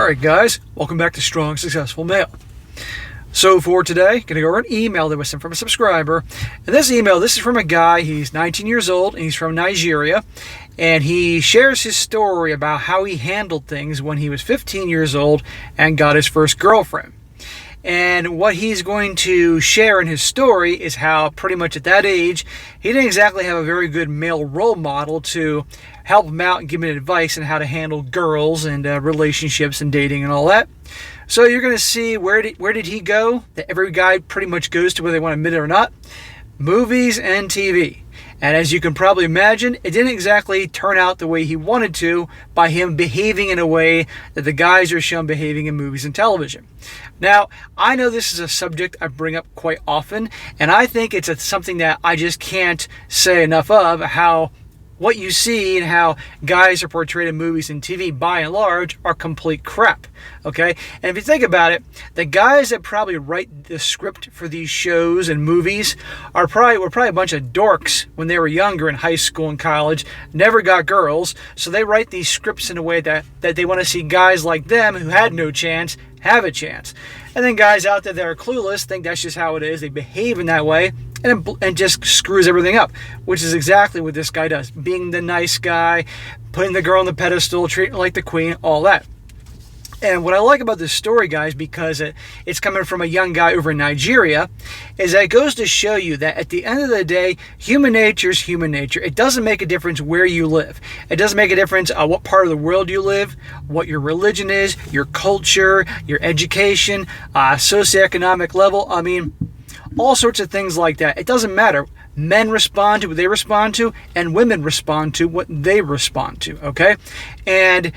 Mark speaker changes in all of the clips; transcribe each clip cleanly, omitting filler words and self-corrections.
Speaker 1: Alright guys, welcome back to Strong Successful Male. So for today, going to go over an email that was sent from a subscriber. And this is from a guy, he's 19 years old, and he's from Nigeria. And he shares his story about how he handled things when he was 15 years old and got his first girlfriend. And what he's going to share in his story is how pretty much at that age, he didn't exactly have a very good male role model to help him out and give him advice on how to handle girls and relationships and dating and all that. So you're going to see where did he go that every guy pretty much goes to, whether they want to admit it or not. Movies and TV. And as you can probably imagine, it didn't exactly turn out the way he wanted to by him behaving in a way that the guys are shown behaving in movies and television. Now, I know this is a subject I bring up quite often, and I think it's something that I just can't say enough of, how what you see and how guys are portrayed in movies and TV, by and large, are complete crap, okay? And if you think about it, the guys that probably write the script for these shows and movies were probably a bunch of dorks when they were younger in high school and college, never got girls, so they write these scripts in a way that they want to see guys like them who had no chance have a chance. And then guys out there that are clueless think that's just how it is, they behave in that way, and just screws everything up, which is exactly what this guy does. Being the nice guy, putting the girl on the pedestal, treating her like the queen, all that. And what I like about this story, guys, because it's coming from a young guy over in Nigeria, is that it goes to show you that at the end of the day, human nature is human nature. It doesn't make a difference where you live. It doesn't make a difference what part of the world you live, what your religion is, your culture, your education, socioeconomic level. I mean, all sorts of things like that. It doesn't matter. Men respond to what they respond to, and women respond to what they respond to, okay? And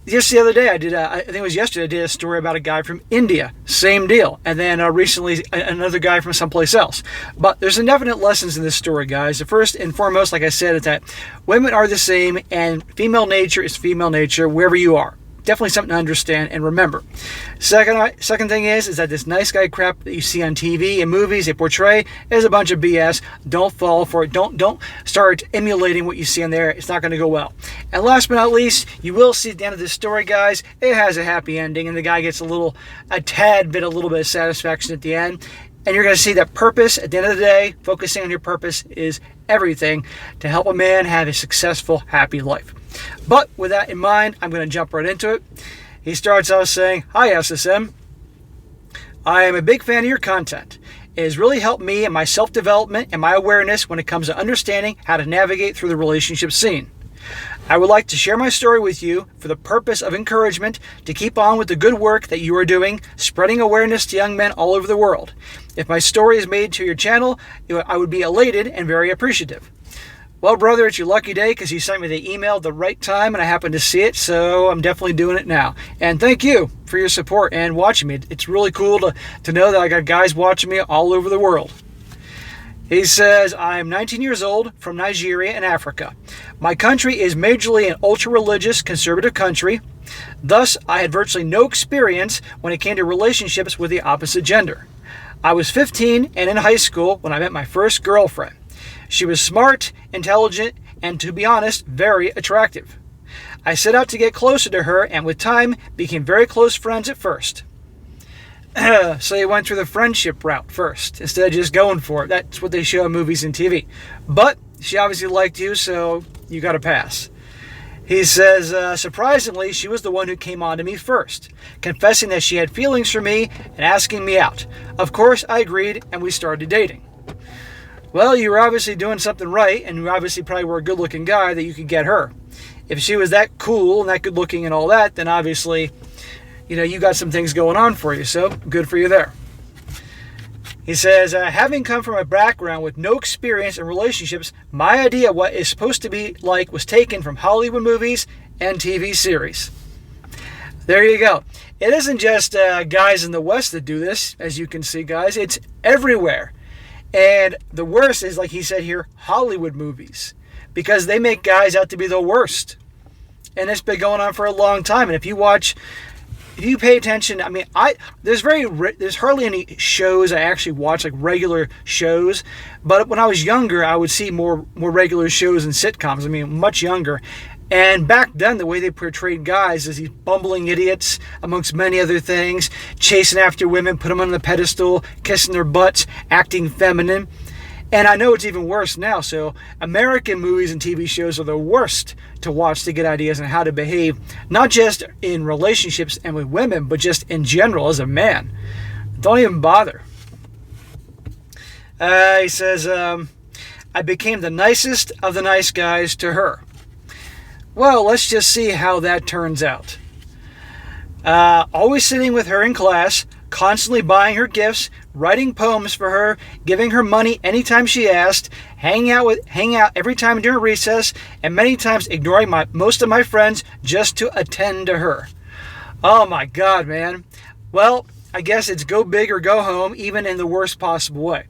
Speaker 1: just the other day, I think it was yesterday, I did a story about a guy from India. Same deal. And then recently, another guy from someplace else. But there's some definite lessons in this story, guys. The first and foremost, like I said, is that women are the same, and female nature is female nature wherever you are. Definitely something to understand and remember. Second thing is that this nice guy crap that you see on TV and movies they portray is a bunch of BS. Don't fall for it. Don't start emulating what you see in there. It's not going to go well. And last but not least, you will see at the end of this story, guys, it has a happy ending, and the guy gets a little bit of satisfaction at the end. And you're going to see that purpose, at the end of the day, focusing on your purpose is everything to help a man have a successful, happy life. But with that in mind, I'm going to jump right into it. He starts out saying, "Hi SSM, I am a big fan of your content. It has really helped me in my self-development and my awareness when it comes to understanding how to navigate through the relationship scene. I would like to share my story with you for the purpose of encouragement to keep on with the good work that you are doing, spreading awareness to young men all over the world. If my story is made to your channel, I would be elated and very appreciative." Well, brother, it's your lucky day because you sent me the email at the right time and I happened to see it, so I'm definitely doing it now. And thank you for your support and watching me. It's really cool to know that I got guys watching me all over the world. He says, "I am 19 years old from Nigeria in Africa. My country is majorly an ultra-religious, conservative country. Thus, I had virtually no experience when it came to relationships with the opposite gender. I was 15 and in high school when I met my first girlfriend. She was smart, intelligent, and to be honest, very attractive. I set out to get closer to her and with time became very close friends at first." So he went through the friendship route first instead of just going for it. That's what they show in movies and TV. But she obviously liked you, so you got to pass. He says, "Surprisingly, she was the one who came on to me first, confessing that she had feelings for me and asking me out. Of course, I agreed and we started dating." Well, you were obviously doing something right, and you obviously probably were a good-looking guy that you could get her. If she was that cool and that good-looking and all that, then obviously, you got some things going on for you, so good for you there. He says, "Having come from a background with no experience in relationships, my idea of what it's supposed to be like was taken from Hollywood movies and TV series." There you go. It isn't just guys in the West that do this, as you can see, guys. It's everywhere. And the worst is, like he said here, Hollywood movies, because they make guys out to be the worst. And it's been going on for a long time. And if you watch if you pay attention, I mean, there's hardly any shows I actually watch, like regular shows. But when I was younger, I would see more regular shows and sitcoms. I mean, much younger. And back then, the way they portrayed guys is these bumbling idiots, amongst many other things, chasing after women, put them on the pedestal, kissing their butts, acting feminine. And I know it's even worse now. So American movies and TV shows are the worst to watch to get ideas on how to behave, not just in relationships and with women, but just in general as a man. Don't even bother. He says, I became the nicest of the nice guys to her. Well, let's just see how that turns out. Always sitting with her in class, constantly buying her gifts, writing poems for her, giving her money anytime she asked, hanging out every time during recess, and many times ignoring most of my friends just to attend to her. Oh my God, man. Well, I guess it's go big or go home, even in the worst possible way.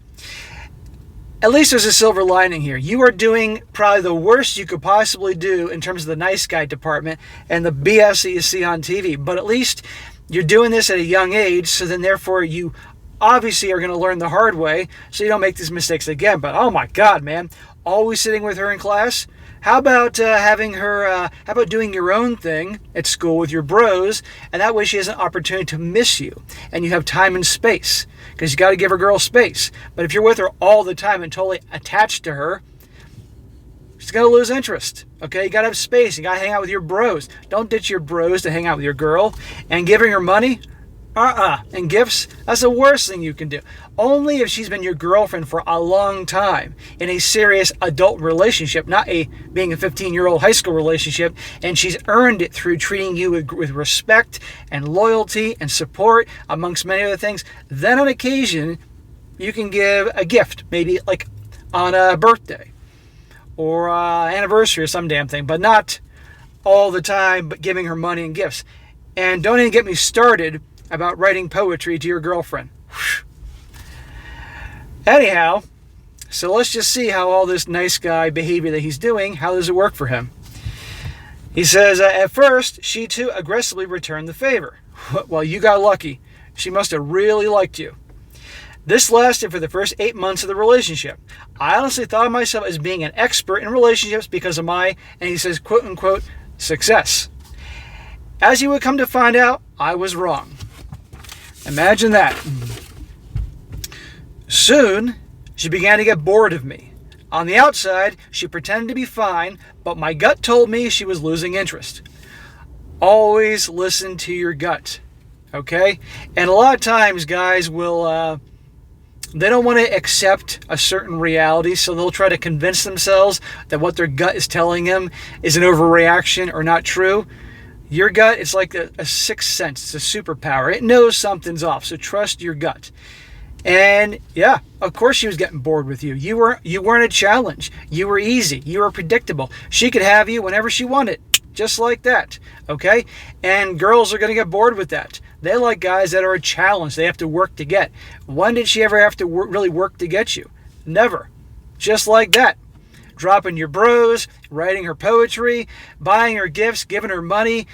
Speaker 1: At least there's a silver lining here. You are doing probably the worst you could possibly do in terms of the nice guy department and the BS that you see on TV. But at least you're doing this at a young age, so then therefore you obviously are going to learn the hard way so you don't make these mistakes again. But oh my God, man, always sitting with her in class? How about how about doing your own thing at school with your bros, and that way she has an opportunity to miss you, and you have time and space, because you got to give a girl space. But if you're with her all the time and totally attached to her, she's going to lose interest. Okay, you got to have space. You got to hang out with your bros. Don't ditch your bros to hang out with your girl. And giving her money, and gifts, that's the worst thing you can do. Only if she's been your girlfriend for a long time in a serious adult relationship, not being a 15-year-old high school relationship, and she's earned it through treating you with respect and loyalty and support, amongst many other things. Then on occasion, you can give a gift, maybe like on a birthday or anniversary or some damn thing, but not all the time, but giving her money and gifts. And don't even get me started about writing poetry to your girlfriend. Anyhow, so let's just see how all this nice guy behavior that he's doing, how does it work for him? He says, at first, she too aggressively returned the favor. Well, you got lucky. She must have really liked you. This lasted for the first 8 months of the relationship. I honestly thought of myself as being an expert in relationships because of my, and he says, quote unquote, success. As you would come to find out, I was wrong. Imagine that. Soon, she began to get bored of me. On the outside, she pretended to be fine, but my gut told me she was losing interest. Always listen to your gut, okay? And a lot of times, guys will, they don't want to accept a certain reality, so they'll try to convince themselves that what their gut is telling them is an overreaction or not true. Your gut is like a sixth sense. It's a superpower. It knows something's off, so trust your gut. And yeah, of course she was getting bored with you. You weren't a challenge. You were easy. You were predictable. She could have you whenever she wanted, just like that, okay? And girls are going to get bored with that. They like guys that are a challenge. They have to work to get. When did she ever have to really work to get you? Never. Just like that. Dropping your bros, writing her poetry, buying her gifts, giving her money,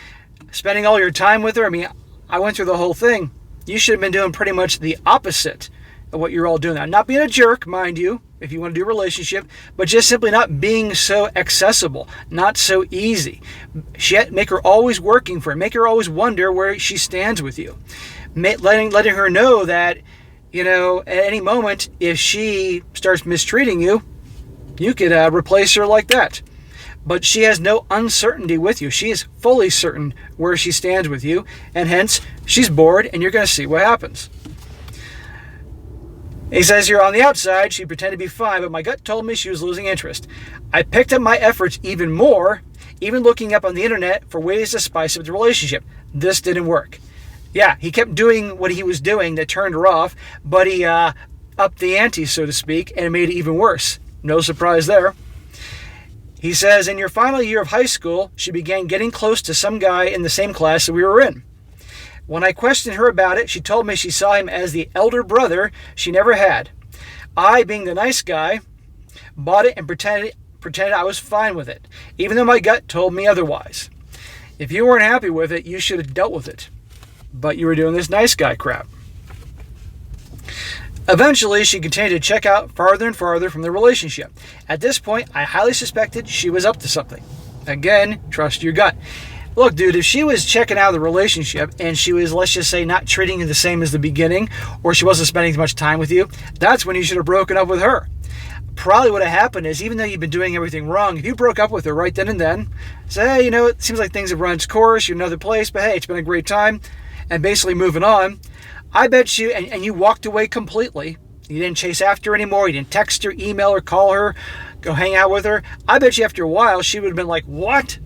Speaker 1: spending all your time with her. I mean, I went through the whole thing. You should have been doing pretty much the opposite of what you're all doing now. Not being a jerk, mind you, if you want to do a relationship, but just simply not being so accessible, not so easy. Make her always working for it. Make her always wonder where she stands with you. Letting her know that, at any moment, if she starts mistreating you, you could replace her like that. But she has no uncertainty with you. She is fully certain where she stands with you, and hence, she's bored, and you're going to see what happens. He says here, on the outside, she pretended to be fine, but my gut told me she was losing interest. I picked up my efforts even more, even looking up on the internet for ways to spice up the relationship. This didn't work. Yeah, he kept doing what he was doing that turned her off, but he upped the ante, so to speak, and it made it even worse. No surprise there. He says, in your final year of high school, she began getting close to some guy in the same class that we were in. When I questioned her about it, she told me she saw him as the elder brother she never had. I, being the nice guy, bought it and pretended I was fine with it, even though my gut told me otherwise. If you weren't happy with it, you should have dealt with it. but you were doing this nice guy crap. Eventually, she continued to check out farther and farther from the relationship. At this point, I highly suspected she was up to something. Again, trust your gut. Look, dude, if she was checking out of the relationship and she was, let's just say, not treating you the same as the beginning, or she wasn't spending as much time with you, that's when you should have broken up with her. Probably what had happened is, even though you've been doing everything wrong, if you broke up with her right then and then, say, hey, it seems like things have run its course, you're in another place, but hey, it's been a great time, and basically moving on, I bet you, and you walked away completely. You didn't chase after her anymore. You didn't text her, email her, call her, go hang out with her. I bet you after a while, she would have been like, what?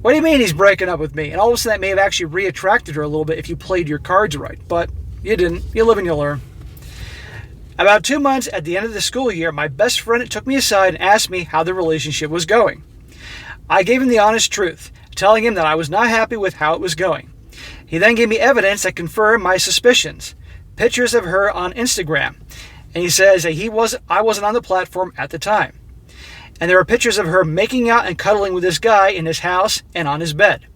Speaker 1: What do you mean he's breaking up with me? And all of a sudden, that may have actually re-attracted her a little bit if you played your cards right. But you didn't. You live and you learn. About 2 months at the end of the school year, my best friend took me aside and asked me how the relationship was going. I gave him the honest truth, telling him that I was not happy with how it was going. He then gave me evidence that confirmed my suspicions. Pictures of her on Instagram. And he says that I wasn't on the platform at the time. And there are pictures of her making out and cuddling with this guy in his house and on his bed.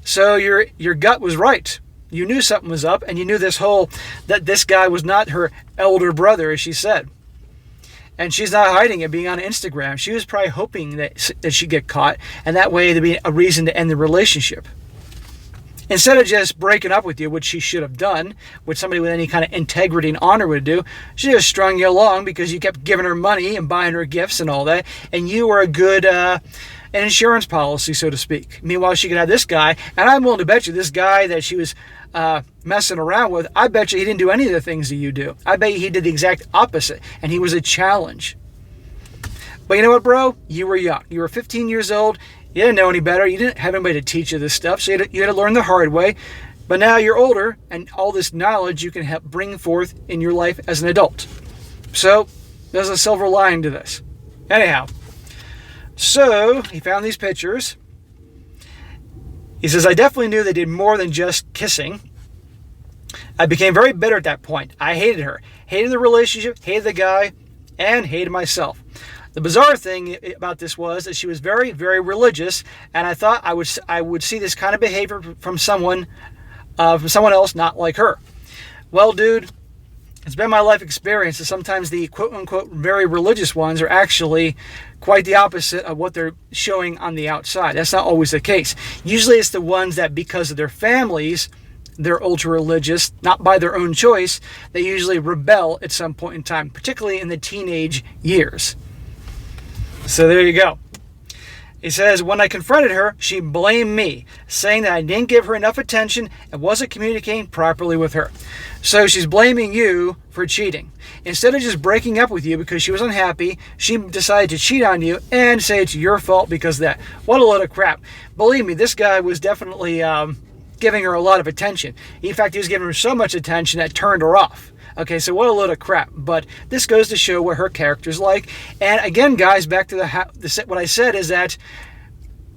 Speaker 1: So your gut was right. You knew something was up, and you knew that this guy was not her elder brother, as she said. And she's not hiding it being on Instagram. She was probably hoping that she'd get caught, and that way there'd be a reason to end the relationship. Instead of just breaking up with you, which she should have done, which somebody with any kind of integrity and honor would do, she just strung you along because you kept giving her money and buying her gifts and all that, and you were a good an insurance policy, so to speak. Meanwhile, she could have this guy, and I'm willing to bet you this guy that she was messing around with, I bet you he didn't do any of the things that you do. I bet you he did the exact opposite, and he was a challenge. But you know what, bro? You were young. You were 15 years old. You didn't know any better. You didn't have anybody to teach you this stuff, so you had to learn the hard way. But now you're older, and all this knowledge you can help bring forth in your life as an adult. So there's a silver lining to this. Anyhow, so he found these pictures. He says, I definitely knew they did more than just kissing. I became very bitter at that point. I hated her, hated the relationship, hated the guy, and hated myself. The bizarre thing about this was that she was very, very religious, and I thought I would see this kind of behavior from someone else not like her. Well, dude, it's been my life experience that sometimes the quote-unquote very religious ones are actually quite the opposite of what they're showing on the outside. That's not always the case. Usually it's the ones that, because of their families, they're ultra-religious, not by their own choice, they usually rebel at some point in time, particularly in the teenage years. So there you go. He says, when I confronted her, she blamed me, saying that I didn't give her enough attention and wasn't communicating properly with her. So she's blaming you for cheating. Instead of just breaking up with you because she was unhappy, she decided to cheat on you and say it's your fault because of that. What a load of crap. Believe me, this guy was definitely giving her a lot of attention. In fact, he was giving her so much attention that turned her off. Okay, so what a load of crap. But this goes to show what her character's like. And again, guys, back to what I said is that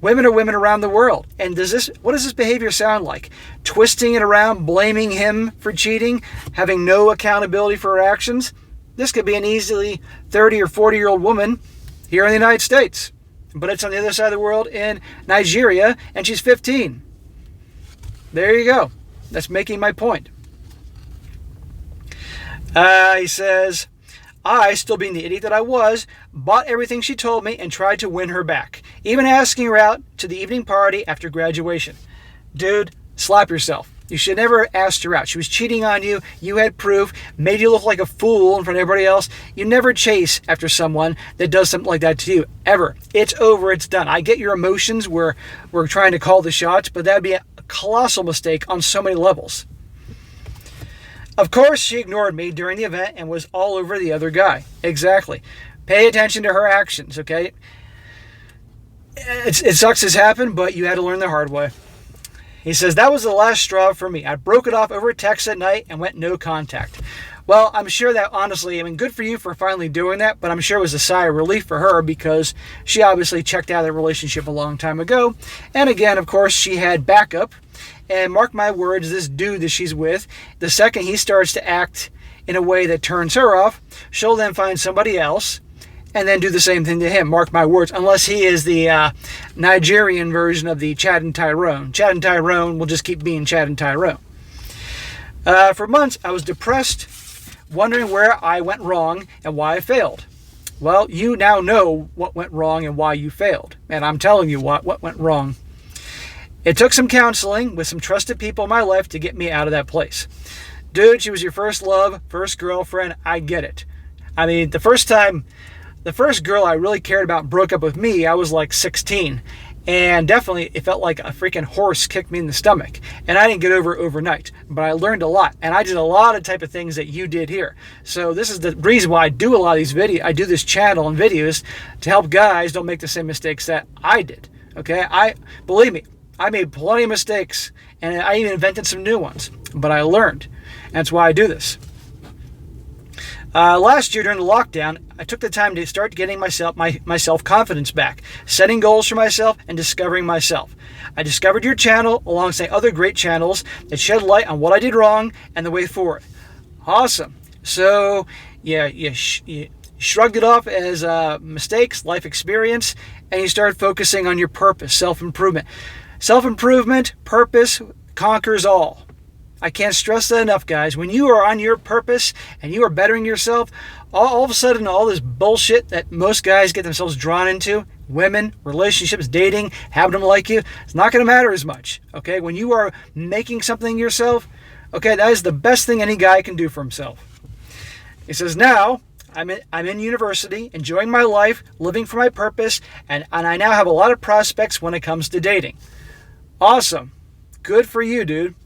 Speaker 1: women are women around the world. And what does this behavior sound like? Twisting it around, blaming him for cheating, having no accountability for her actions? This could be an easily 30 or 40-year-old woman here in the United States. But it's on the other side of the world in Nigeria, and she's 15. There you go. That's making my point. He says, I, still being the idiot that I was, bought everything she told me and tried to win her back, even asking her out to the evening party after graduation. Dude, slap yourself. You should never have asked her out. She was cheating on you. You had proof, made you look like a fool in front of everybody else. You never chase after someone that does something like that to you, ever. It's over. It's done. I get your emotions. We're trying to call the shots, but that would be a colossal mistake on so many levels. Of course, she ignored me during the event and was all over the other guy. Exactly. Pay attention to her actions, okay? It sucks this happened, but you had to learn the hard way. He says, that was the last straw for me. I broke it off over text at night and went no contact. Well, I'm sure that, honestly, good for you for finally doing that, but I'm sure it was a sigh of relief for her because she obviously checked out of the relationship a long time ago. And again, of course, she had backup. And mark my words, this dude that she's with, the second he starts to act in a way that turns her off, she'll then find somebody else, and then do the same thing to him. Mark my words, unless he is the Nigerian version of the Chad and Tyrone. Chad and Tyrone will just keep being Chad and Tyrone. For months, I was depressed, wondering where I went wrong and why I failed. Well, you now know what went wrong and why you failed. And I'm telling you what went wrong. It took some counseling with some trusted people in my life to get me out of that place. Dude, she was your first love, first girlfriend. I get it. I mean, the first girl I really cared about broke up with me, I was like 16. And definitely, it felt like a freaking horse kicked me in the stomach. And I didn't get over it overnight. But I learned a lot. And I did a lot of type of things that you did here. So this is the reason why I do a lot of these videos. I do this channel and videos to help guys don't make the same mistakes that I did. Okay? Believe me, I made plenty of mistakes. And I even invented some new ones. But I learned. And that's why I do this. Last year during the lockdown, I took the time to start getting my self-confidence back, setting goals for myself, and discovering myself. I discovered your channel alongside other great channels that shed light on what I did wrong and the way forward. Awesome. So, yeah, you shrugged it off as mistakes, life experience, and you started focusing on your purpose, self-improvement. Self-improvement, purpose, conquers all. I can't stress that enough, guys. When you are on your purpose and you are bettering yourself, all of a sudden, all this bullshit that most guys get themselves drawn into, women, relationships, dating, having them like you, it's not going to matter as much, okay? When you are making something yourself, okay, that is the best thing any guy can do for himself. He says, now, I'm in university, enjoying my life, living for my purpose, and I now have a lot of prospects when it comes to dating. Awesome. Good for you, dude.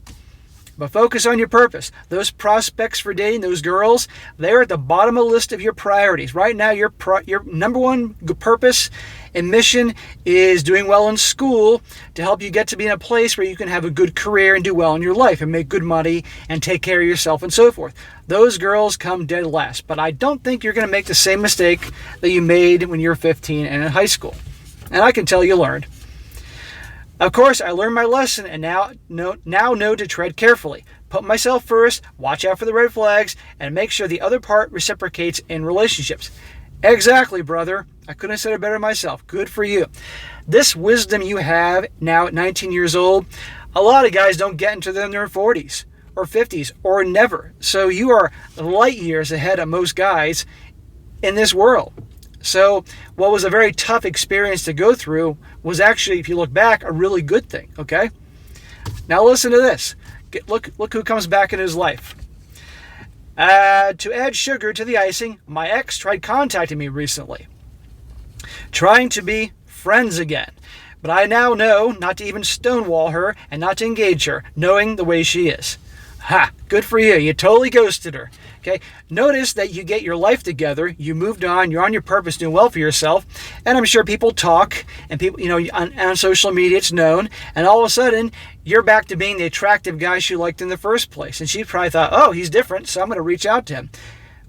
Speaker 1: But focus on your purpose. Those prospects for dating, those girls, they're at the bottom of the list of your priorities. Right now, your number one purpose and mission is doing well in school to help you get to be in a place where you can have a good career and do well in your life and make good money and take care of yourself and so forth. Those girls come dead last. But I don't think you're going to make the same mistake that you made when you were 15 and in high school. And I can tell you learned. Of course, I learned my lesson and now know to tread carefully. Put myself first, watch out for the red flags, and make sure the other part reciprocates in relationships. Exactly, brother. I couldn't have said it better myself. Good for you. This wisdom you have now at 19 years old, a lot of guys don't get into their 40s or 50s or never. So you are light years ahead of most guys in this world. So what was a very tough experience to go through was actually, if you look back, a really good thing, okay? Now listen to this. Look who comes back in his life. To add sugar to the icing, my ex tried contacting me recently, trying to be friends again. But I now know not to even stonewall her and not to engage her, knowing the way she is. Ha! Good for you. You totally ghosted her. Okay? Notice that you get your life together. You moved on. You're on your purpose, doing well for yourself. And I'm sure people talk, and people, on social media, it's known. And all of a sudden, you're back to being the attractive guy she liked in the first place. And she probably thought, oh, he's different, so I'm going to reach out to him.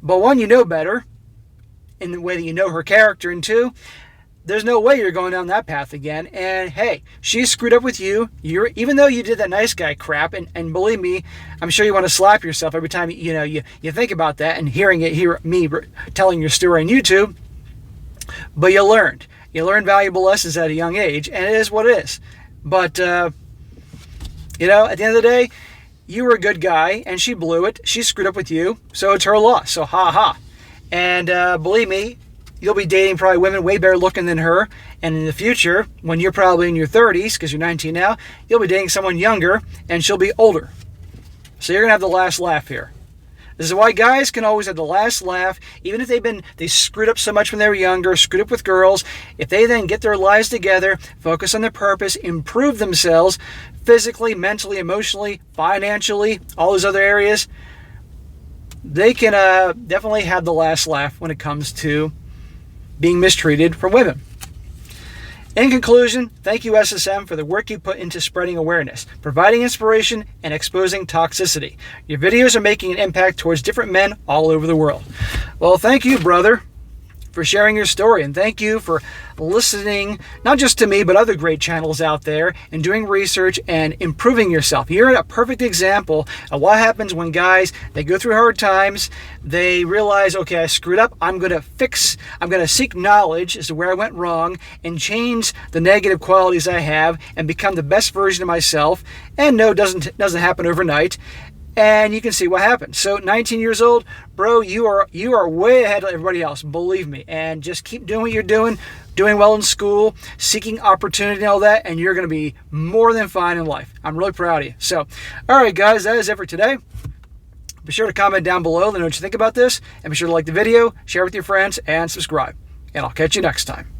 Speaker 1: But one, you know better in the way that you know her character. And two, there's no way you're going down that path again. And hey, she screwed up with you. Even though you did that nice guy crap, and believe me, I'm sure you want to slap yourself every time you think about that and hear me telling your story on YouTube. But you learned valuable lessons at a young age, and it is what it is. But at the end of the day, you were a good guy, and she blew it. She screwed up with you, so it's her loss. So ha ha. And believe me, you'll be dating probably women way better looking than her. And in the future, when you're probably in your 30s, because you're 19 now, you'll be dating someone younger, and she'll be older. So you're going to have the last laugh here. This is why guys can always have the last laugh, even if they screwed up so much when they were younger, screwed up with girls. If they then get their lives together, focus on their purpose, improve themselves physically, mentally, emotionally, financially, all those other areas, they can definitely have the last laugh when it comes to being mistreated from women. In conclusion, thank you, SSM, for the work you put into spreading awareness, providing inspiration, and exposing toxicity. Your videos are making an impact towards different men all over the world. Well, thank you, brother. for sharing your story. And thank you for listening, not just to me, but other great channels out there, and doing research and improving yourself. You're a perfect example of what happens when guys, they go through hard times, they realize, okay, I screwed up, I'm going to seek knowledge as to where I went wrong and change the negative qualities I have and become the best version of myself. And no, it doesn't happen overnight. And you can see what happens. So 19 years old, bro, you are way ahead of everybody else, believe me. And just keep doing what you're doing well in school, seeking opportunity and all that, and you're going to be more than fine in life. I'm really proud of you. So, all right, guys, that is it for today. Be sure to comment down below, let me know what you think about this, and be sure to like the video, share with your friends, and subscribe. And I'll catch you next time.